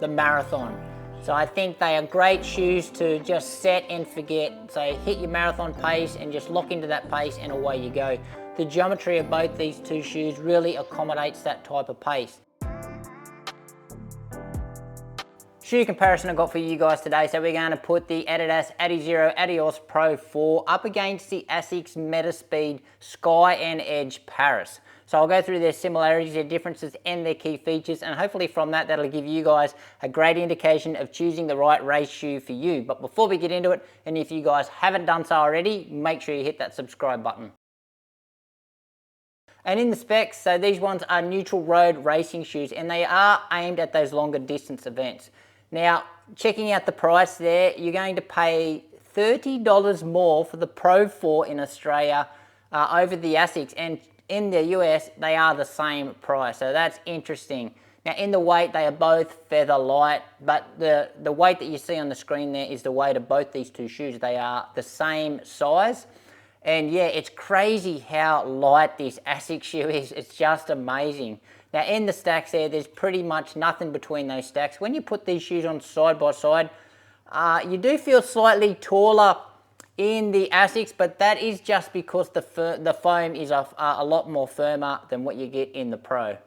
the marathon. So I think they are great shoes to just set and forget. So hit your marathon pace and just lock into that pace and away you go. The geometry of both these two shoes really accommodates that type of pace. Shoe comparison I've got for you guys today. So we're going to put the Adidas Adizero Adios Pro 4 up against the ASICS Metaspeed Sky Edge Paris. So I'll go through their similarities, their differences and their key features, and hopefully from that, that'll give you guys a great indication of choosing the right race shoe for you. But before we get into it, and if you guys haven't done so already, make sure you hit that subscribe button. And in the specs, so these ones are neutral road racing shoes and they are aimed at those longer distance events. Now, checking out the price there, you're going to pay $30 more for the Pro 4 in Australia over the ASICS, and in the US, they are the same price, so that's interesting. Now, in the weight, they are both feather light, but the weight that you see on the screen there is the weight of both these two shoes. They are the same size, and yeah, it's crazy how light this ASICS shoe is. It's just amazing. Now in the stacks there's pretty much nothing between those stacks. When you put these shoes on side by side, you do feel slightly taller in the ASICS, but that is just because the foam is a lot more firmer than what you get in the Pro.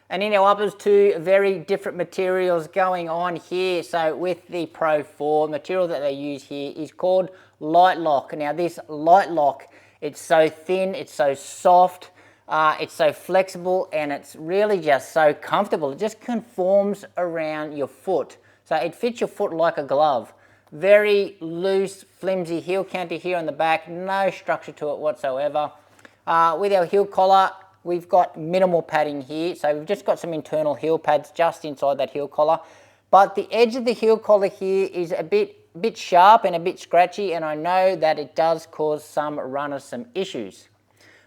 And in our uppers, two very different materials going on here. So with the Pro 4, material that they use here is called Light Lock. Now this Light Lock, it's so thin, it's so soft, it's so flexible, and it's really just so comfortable. It just conforms around your foot. So it fits your foot like a glove. Very loose, flimsy heel counter here on the back, no structure to it whatsoever. With our heel collar, we've got minimal padding here. So we've just got some internal heel pads just inside that heel collar. But the edge of the heel collar here is a bit sharp and a bit scratchy, and I know that it does cause some runners some issues.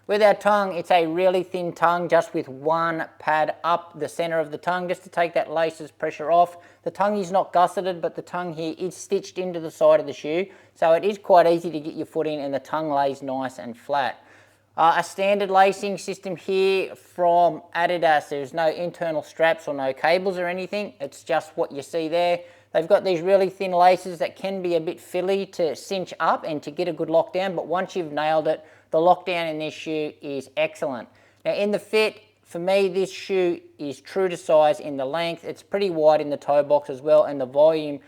With our tongue, it's a really thin tongue, just with one pad up the center of the tongue, just to take that laces pressure off. The tongue is not gusseted, but the tongue here is stitched into the side of the shoe, so it is quite easy to get your foot in and the tongue lays nice and flat. A standard lacing system here from Adidas. There's no internal straps or no cables or anything. It's just what you see there. They've got these really thin laces that can be a bit fiddly to cinch up and to get a good lockdown, but once you've nailed it, the lockdown in this shoe is excellent. Now in the fit, for me, this shoe is true to size in the length. It's pretty wide in the toe box as well, and the volume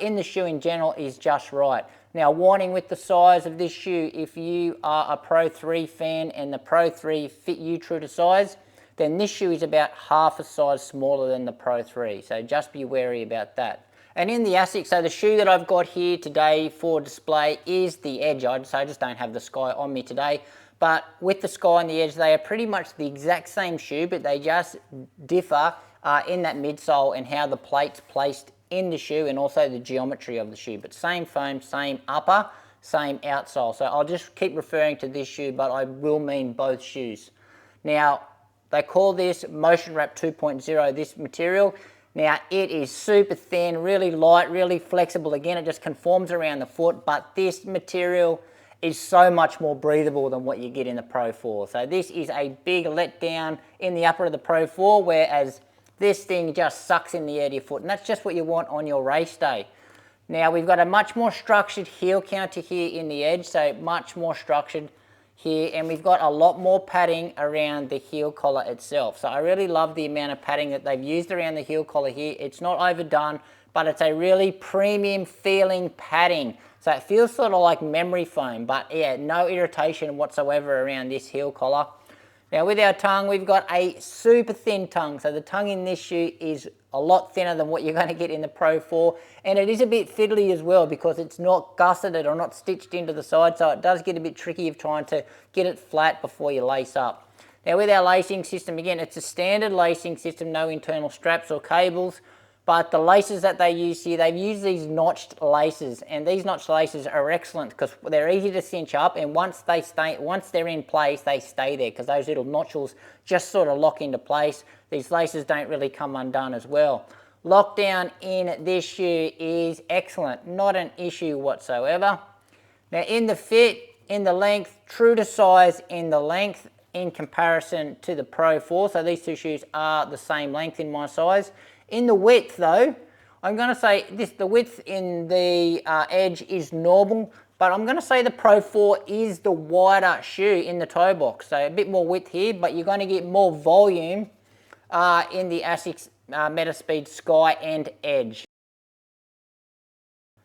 in the shoe in general is just right. Now, warning with the size of this shoe, if you are a Pro 3 fan and the Pro 3 fit you true to size, then this shoe is about half a size smaller than the Pro 3. So just be wary about that. And in the ASICS, so the shoe that I've got here today for display is the Edge. I just don't have the Sky on me today. But with the Sky and the Edge, they are pretty much the exact same shoe, but they just differ in that midsole and how the plate's placed in the shoe and also the geometry of the shoe. But same foam, same upper, same outsole. So I'll just keep referring to this shoe, but I will mean both shoes. Now, they call this Motion Wrap 2.0, this material. Now, it is super thin, really light, really flexible. Again, it just conforms around the foot, but this material is so much more breathable than what you get in the Pro 4. So this is a big letdown in the upper of the Pro 4, whereas this thing just sucks in the air to your foot, and that's just what you want on your race day. Now, we've got a much more structured heel counter here in the Edge, so much more structured here, and we've got a lot more padding around the heel collar itself. So I really love the amount of padding that they've used around the heel collar here. It's not overdone, but it's a really premium feeling padding. So it feels sort of like memory foam, but yeah, no irritation whatsoever around this heel collar. Now with our tongue, we've got a super thin tongue. So the tongue in this shoe is a lot thinner than what you're going to get in the Pro 4. And it is a bit fiddly as well because it's not gusseted or not stitched into the side. So it does get a bit tricky of trying to get it flat before you lace up. Now with our lacing system, again, it's a standard lacing system, no internal straps or cables. But the laces that they use here, they've used these notched laces, and these notched laces are excellent because they're easy to cinch up, and once they're in place, they stay there because those little notches just sort of lock into place. These laces don't really come undone as well. Lockdown in this shoe is excellent, not an issue whatsoever. Now in the fit, in the length, true to size in the length, in comparison to the Pro 4. So these two shoes are the same length in my size. In the width though, I'm going to say the width in the edge is normal, but I'm going to say the Pro 4 is the wider shoe in the toe box. So a bit more width here, but you're going to get more volume in the ASICS Metaspeed Sky and Edge.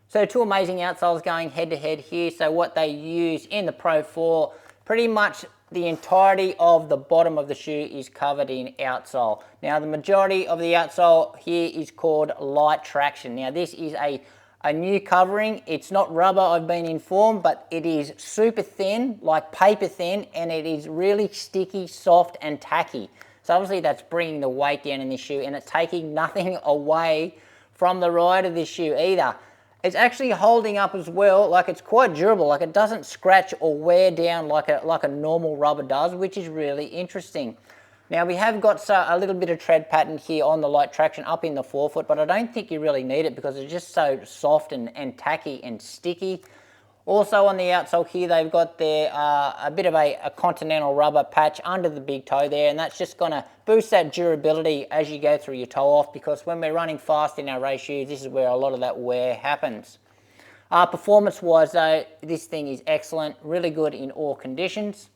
So two amazing outsoles going head to head here. So what they use in the Pro 4, pretty much the entirety of the bottom of the shoe is covered in outsole. Now the majority of the outsole here is called light traction. Now this is a new covering. It's not rubber, I've been informed, but it is super thin, like paper thin, and it is really sticky, soft and tacky. So obviously that's bringing the weight down in this shoe, and it's taking nothing away from the ride of this shoe either. It's actually holding up as well, like it's quite durable, like it doesn't scratch or wear down like a normal rubber does, which is really interesting. Now we have got a little bit of tread pattern here on the light traction up in the forefoot, but I don't think you really need it because it's just so soft and tacky and sticky. Also on the outsole here, they've got their a bit of a continental rubber patch under the big toe there, and that's just going to boost that durability as you go through your toe off, because when we're running fast in our race shoes, this is where a lot of that wear happens. Performance-wise though, this thing is excellent, really good in all conditions.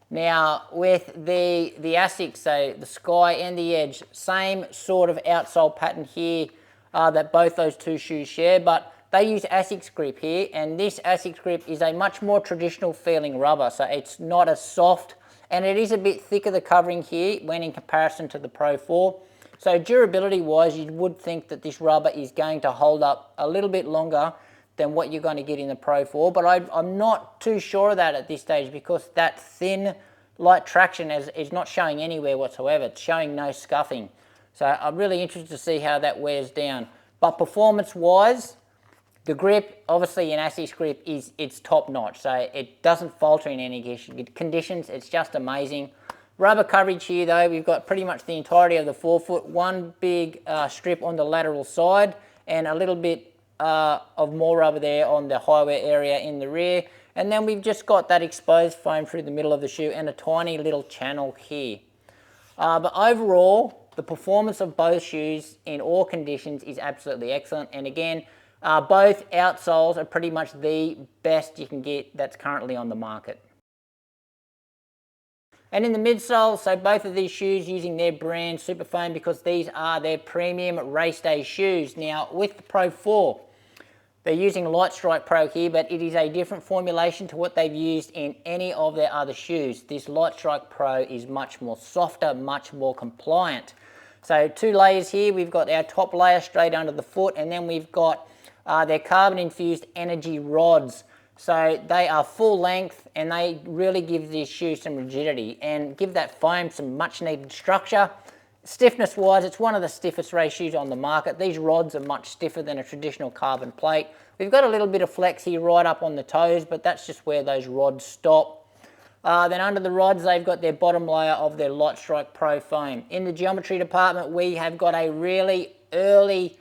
Now with the ASICS, so the Sky and the Edge, same sort of outsole pattern here that both those two shoes share, but they use ASICS grip here, and this ASICS grip is a much more traditional feeling rubber, so it's not as soft, and it is a bit thicker, the covering here, when in comparison to the Pro 4. So durability wise, you would think that this rubber is going to hold up a little bit longer than what you're going to get in the Pro 4, but I'm not too sure of that at this stage, because that thin light traction is not showing anywhere whatsoever. It's showing no scuffing. So I'm really interested to see how that wears down. But performance wise, the grip, obviously an ASICS grip, it's top notch, so it doesn't falter in any conditions. It's just amazing. Rubber coverage here though, we've got pretty much the entirety of the forefoot, one big strip on the lateral side, and a little bit of more rubber there on the high wear area in the rear. And then we've just got that exposed foam through the middle of the shoe and a tiny little channel here. But overall, the performance of both shoes in all conditions is absolutely excellent. And again, both outsoles are pretty much the best you can get that's currently on the market. And in the midsole, so both of these shoes using their brand Superfoam, because these are their premium race day shoes. Now with the Pro 4, they're using Light Strike Pro here, but it is a different formulation to what they've used in any of their other shoes. This Light Strike Pro is much more softer, much more compliant. So two layers here, we've got our top layer straight under the foot, and then we've got their carbon infused energy rods. So they are full length, and they really give this shoe some rigidity and give that foam some much needed structure. Stiffness wise, it's one of the stiffest race shoes on the market. These rods are much stiffer than a traditional carbon plate. We've got a little bit of flex here right up on the toes, but that's just where those rods stop. Then under the rods, they've got their bottom layer of their Light Strike Pro foam. In the geometry department, we have got a really early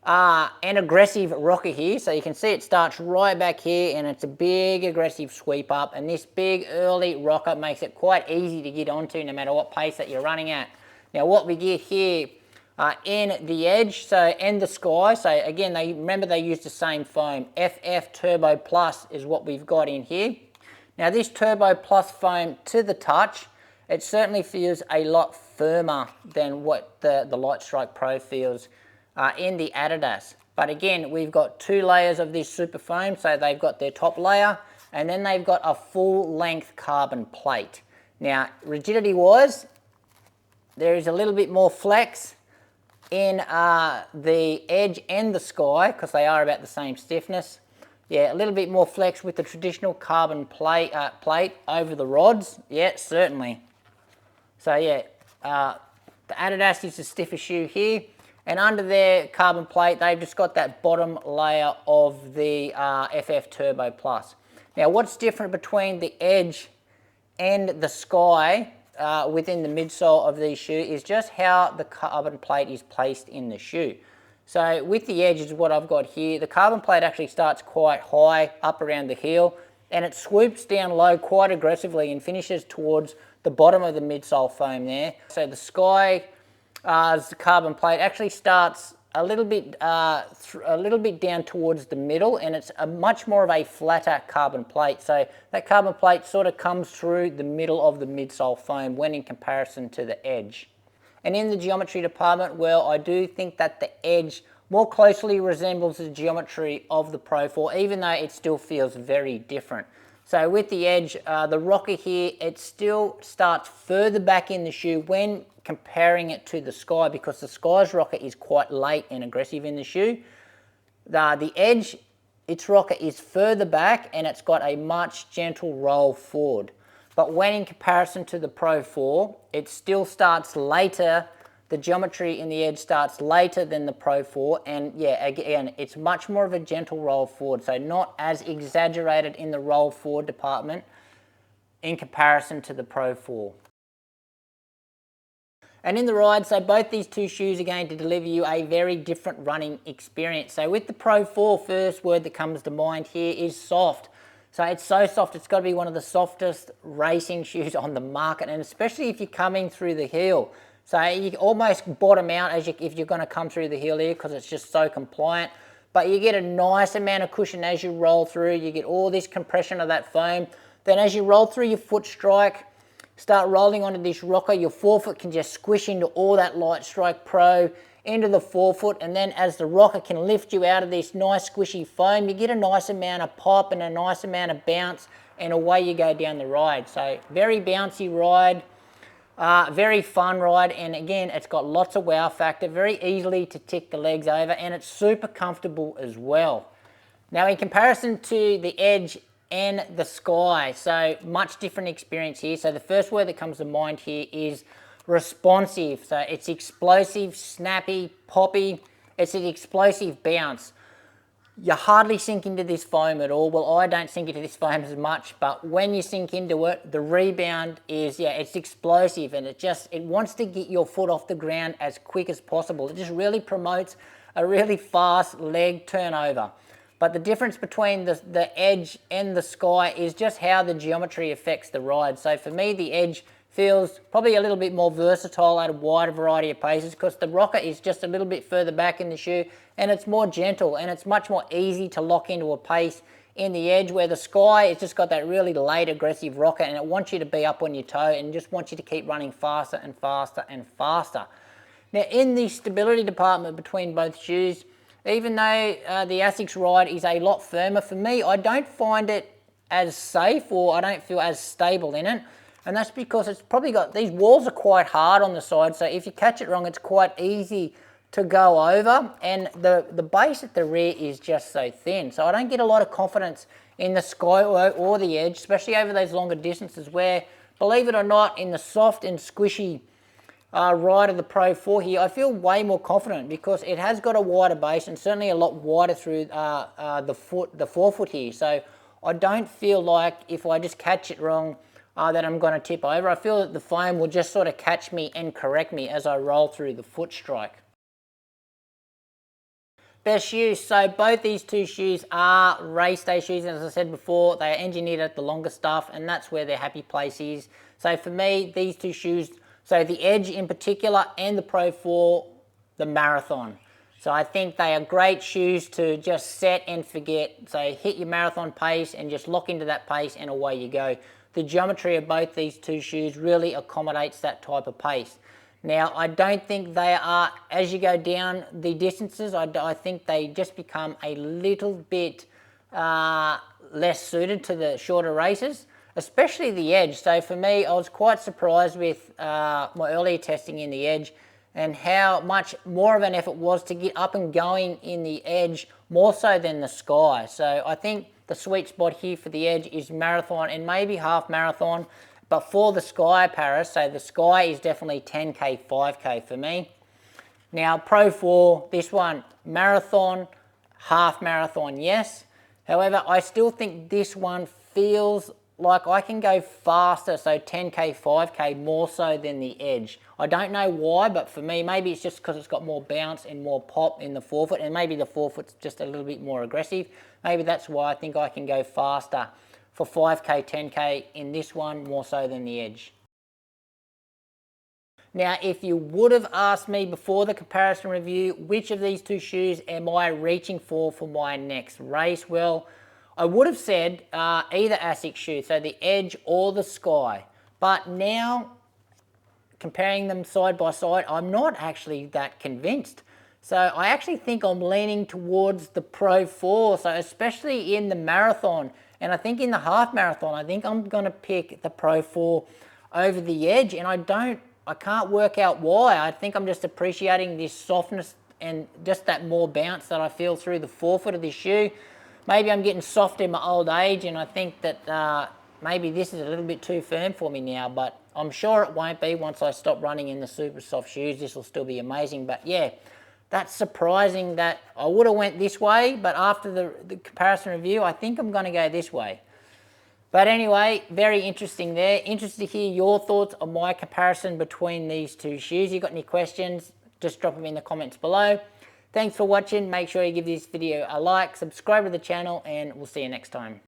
and aggressive rocker here. So you can see it starts right back here, and it's a big aggressive sweep up, and this big early rocker makes it quite easy to get onto no matter what pace that you're running at. Now what we get here in the Edge and the Sky, so again, remember they use the same foam. FF Turbo Plus is what we've got in here. Now this Turbo Plus foam, to the touch, it certainly feels a lot firmer than what the Light Strike Pro feels in the Adidas. But again, we've got two layers of this super foam, so they've got their top layer, and then they've got a full length carbon plate. Now rigidity wise, there is a little bit more flex in the Edge and the Sky, because they are about the same stiffness. Yeah, a little bit more flex with the traditional carbon plate over the rods. Yeah, certainly. So yeah, the Adidas is the stiffer shoe here, and under their carbon plate, they've just got that bottom layer of the FF Turbo Plus. Now, what's different between the Edge and the Sky within the midsole of these shoes is just how the carbon plate is placed in the shoe. So with the Edge is what I've got here. The carbon plate actually starts quite high up around the heel, and it swoops down low quite aggressively and finishes towards the bottom of the midsole foam there. So the Sky carbon plate actually starts a little bit down towards the middle, and it's a much more of a flatter carbon plate. So that carbon plate sort of comes through the middle of the midsole foam when in comparison to the edge. And in the geometry department, well, I do think that the edge more closely resembles the geometry of the Pro 4, even though it still feels very different. So with the edge, the rocker here, it still starts further back in the shoe when comparing it to the Sky, because the Sky's rocker is quite late and aggressive in the shoe. The edge, its rocker is further back and it's got a much gentle roll forward. But when in comparison to the Pro 4, it still starts later. The geometry in the edge starts later than the Pro 4, and yeah, again, it's much more of a gentle roll forward, so not as exaggerated in the roll forward department in comparison to the Pro 4. And in the ride, so both these two shoes are going to deliver you a very different running experience. So with the Pro 4, first word that comes to mind here is soft. So it's so soft, it's got to be one of the softest racing shoes on the market, and especially if you're coming through the heel. So you almost bottom out if you're going to come through the heel here, because it's just so compliant. But you get a nice amount of cushion as you roll through. You get all this compression of that foam. Then as you roll through your foot strike, start rolling onto this rocker, your forefoot can just squish into all that Light Strike Pro into the forefoot, and then as the rocker can lift you out of this nice squishy foam, you get a nice amount of pop and a nice amount of bounce, and away you go down the ride. So very bouncy ride. Very fun ride, and again, it's got lots of wow factor, very easily to tick the legs over, and it's super comfortable as well. Now in comparison to the Edge and the Sky, so much different experience here. So the first word that comes to mind here is responsive. So it's explosive, snappy, poppy, it's an explosive bounce. You hardly sink into this foam at all. Well, I don't sink into this foam as much, but when you sink into it, the rebound is, yeah, it's explosive, and it wants to get your foot off the ground as quick as possible. It just really promotes a really fast leg turnover. But the difference between the Edge and the Sky is just how the geometry affects the ride. So for me, the Edge feels probably a little bit more versatile at a wider variety of paces, because the rocker is just a little bit further back in the shoe, and it's more gentle, and it's much more easy to lock into a pace in the Edge, where the Sky, it's just got that really late aggressive rocker, and it wants you to be up on your toe and just wants you to keep running faster and faster and faster. Now in the stability department between both shoes, even though the ASICS ride is a lot firmer, for me, I don't find it as safe, or I don't feel as stable in it. And that's because it's probably got, these walls are quite hard on the side, so if you catch it wrong, it's quite easy to go over, and the base at the rear is just so thin. So I don't get a lot of confidence in the Sky or the Edge, especially over those longer distances, where, believe it or not, in the soft and squishy ride of the Pro 4 here, I feel way more confident, because it has got a wider base, and certainly a lot wider through the forefoot here. So I don't feel like if I just catch it wrong, that I'm going to tip over. I feel that the foam will just sort of catch me and correct me as I roll through the foot strike. Best shoes. So both these two shoes are race day shoes, and as I said before, they are engineered at the longer stuff, and that's where their happy place is. So for me, these two shoes, so the Edge in particular and the Pro 4, the marathon. So I think they are great shoes to just set and forget. So hit your marathon pace and just lock into that pace, and away you go. The geometry of both these two shoes really accommodates that type of pace. Now, I don't think they are, as you go down the distances, I think they just become a little bit less suited to the shorter races, especially the Edge. So for me, I was quite surprised with my earlier testing in the Edge, and how much more of an effort was to get up and going in the Edge, more so than the Sky. So I think the sweet spot here for the Edge is marathon and maybe half marathon. But for the Sky Paris, so the Sky is definitely 10K, 5K for me. Now, Pro 4, this one, marathon, half marathon, yes. However, I still think this one feels like I can go faster, so 10K, 5K, more so than the Edge. I don't know why, but for me, maybe it's just because it's got more bounce and more pop in the forefoot, and maybe the forefoot's just a little bit more aggressive. Maybe that's why I think I can go faster for 5K, 10K in this one, more so than the Edge. Now, if you would have asked me before the comparison review, which of these two shoes am I reaching for my next race? Well, I would have said either ASICS shoe, so the Edge or the Sky. But now, comparing them side by side, I'm not actually that convinced. So I actually think I'm leaning towards the Pro 4, so especially in the marathon, and I think in the half marathon, I think I'm going to pick the Pro 4 over the Edge, and I can't work out why. I think I'm just appreciating this softness and just that more bounce that I feel through the forefoot of this shoe. Maybe I'm getting soft in my old age, and I think that maybe this is a little bit too firm for me now, but I'm sure it won't be. Once I stop running in the super soft shoes, this will still be amazing. But yeah, that's surprising that I would have went this way, but after the comparison review, I think I'm going to go this way. But anyway, very interesting there. Interested to hear your thoughts on my comparison between these two shoes. You got any questions, just drop them in the comments below. Thanks for watching. Make sure you give this video a like, subscribe to the channel, and we'll see you next time.